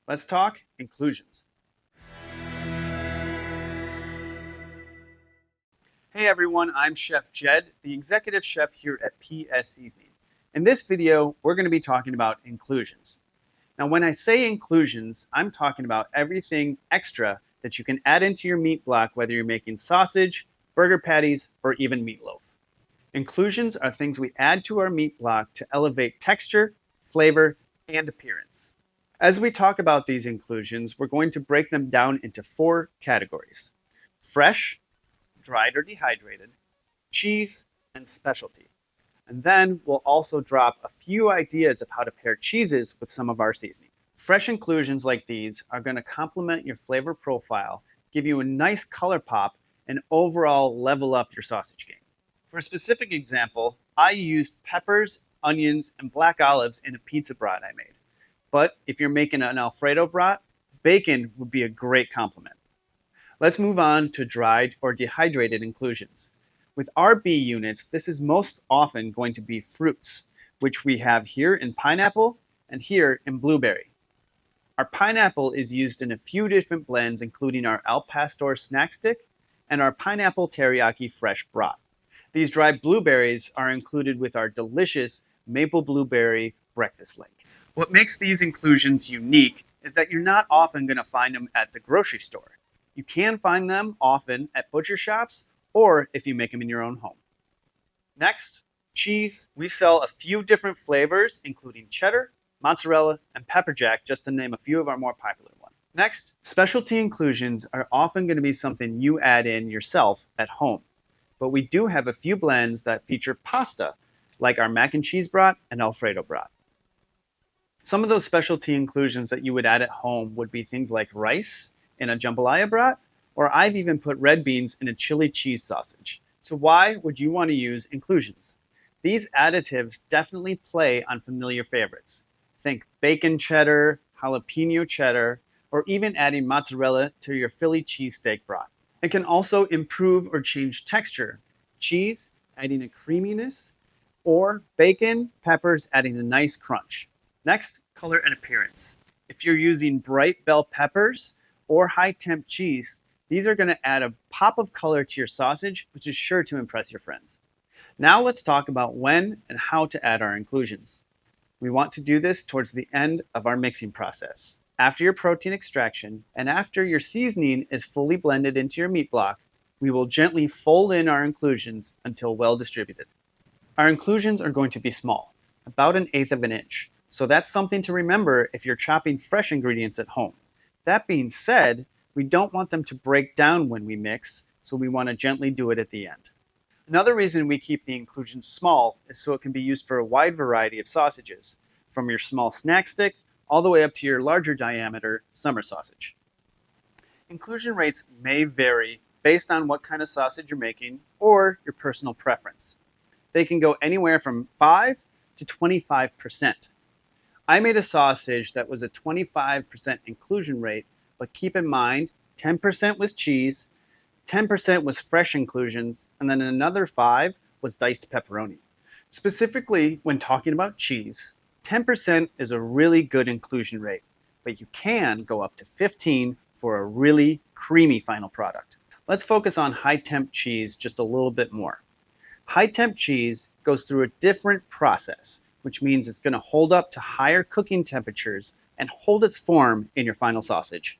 Let's talk inclusions. Hey everyone, I'm Chef Jed, the executive chef here at PS Seasoning. In this video, we're going to be talking about inclusions. Now, when I say inclusions, I'm talking about everything extra that you can add into your meat block, whether you're making sausage, burger patties, or even meatloaf. Inclusions are things we add to our meat block to elevate texture, flavor, and appearance. As we talk about these inclusions, we're going to break them down into 4 categories: fresh, dried or dehydrated, cheese, and specialty. And then we'll also drop a few ideas of how to pair cheeses with some of our seasoning. Fresh inclusions like these are going to complement your flavor profile, give you a nice color pop, and overall level up your sausage game. For a specific example, I used peppers, onions, and black olives in a pizza brat I made. But if you're making an Alfredo brat, bacon would be a great complement. Let's move on to dried or dehydrated inclusions. With our B units, this is most often going to be fruits, which we have here in pineapple and here in blueberry. Our pineapple is used in a few different blends, including our Al Pastor snack stick and our pineapple teriyaki fresh brat. These dried blueberries are included with our delicious maple blueberry breakfast lake. What makes these inclusions unique is that you're not often going to find them at the grocery store. You can find them often at butcher shops or if you make them in your own home. Next, cheese. We sell a few different flavors, including cheddar, mozzarella, and pepper jack, just to name a few of our more popular ones. Next, specialty inclusions are often going to be something you add in yourself at home. But we do have a few blends that feature pasta, like our mac and cheese brat and Alfredo brat. Some of those specialty inclusions that you would add at home would be things like rice in a jambalaya brat, or I've even put red beans in a chili cheese sausage. So why would you want to use inclusions? These additives definitely play on familiar favorites. Think bacon cheddar, jalapeno cheddar, or even adding mozzarella to your Philly cheesesteak brat. It can also improve or change texture. Cheese adding a creaminess, or bacon, peppers adding a nice crunch. Next, color and appearance. If you're using bright bell peppers or high temp cheese, these are going to add a pop of color to your sausage, which is sure to impress your friends. Now let's talk about when and how to add our inclusions. We want to do this towards the end of our mixing process. After your protein extraction and after your seasoning is fully blended into your meat block, we will gently fold in our inclusions until well distributed. Our inclusions are going to be small, about 1/8 of an inch. So that's something to remember if you're chopping fresh ingredients at home. That being said, we don't want them to break down when we mix, so we want to gently do it at the end. Another reason we keep the inclusions small is so it can be used for a wide variety of sausages, from your small snack stick all the way up to your larger diameter summer sausage. Inclusion rates may vary based on what kind of sausage you're making or your personal preference. They can go anywhere from 5 to 25%. I made a sausage that was a 25% inclusion rate, but keep in mind 10% was cheese, 10% was fresh inclusions, and then another 5 was diced pepperoni. Specifically, when talking about cheese, 10% is a really good inclusion rate, but you can go up to 15 for a really creamy final product. Let's focus on high temp cheese just a little bit more. High temp cheese goes through a different process, which means it's going to hold up to higher cooking temperatures and hold its form in your final sausage.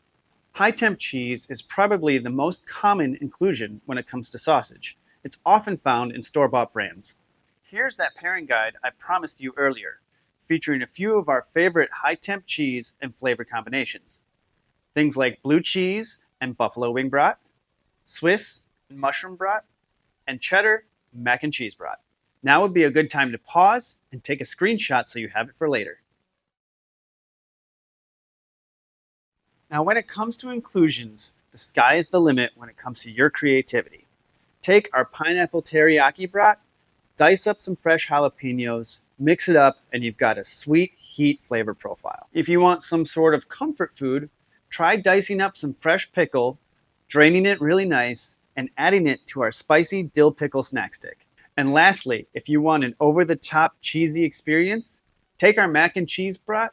High temp cheese is probably the most common inclusion when it comes to sausage. It's often found in store-bought brands. Here's that pairing guide I promised you earlier, featuring a few of our favorite high temp cheese and flavor combinations. Things like blue cheese and buffalo wing brat, Swiss and mushroom brat, and cheddar mac and cheese brat. Now would be a good time to pause and take a screenshot so you have it for later. Now, when it comes to inclusions, the sky is the limit when it comes to your creativity. Take our pineapple teriyaki brat, dice up some fresh jalapenos, mix it up, and you've got a sweet heat flavor profile. If you want some sort of comfort food, try dicing up some fresh pickle, draining it really nice, and adding it to our spicy dill pickle snack stick. And lastly, if you want an over-the-top cheesy experience, take our mac and cheese brat,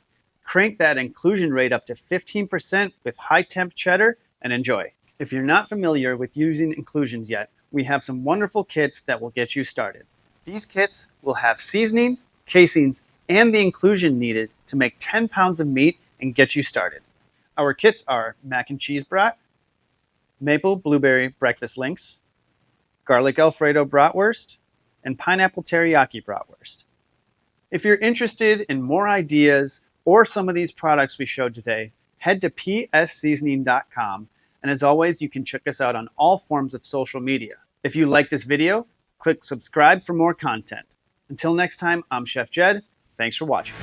crank that inclusion rate up to 15% with high temp cheddar and enjoy. If you're not familiar with using inclusions yet, we have some wonderful kits that will get you started. These kits will have seasoning, casings, and the inclusion needed to make 10 pounds of meat and get you started. Our kits are mac and cheese brat, maple blueberry breakfast links, garlic Alfredo bratwurst, and pineapple teriyaki bratwurst. If you're interested in more ideas or some of these products we showed today, head to psseasoning.com. And as always, you can check us out on all forms of social media. If you like this video, click subscribe for more content. Until next time, I'm Chef Jed. Thanks for watching.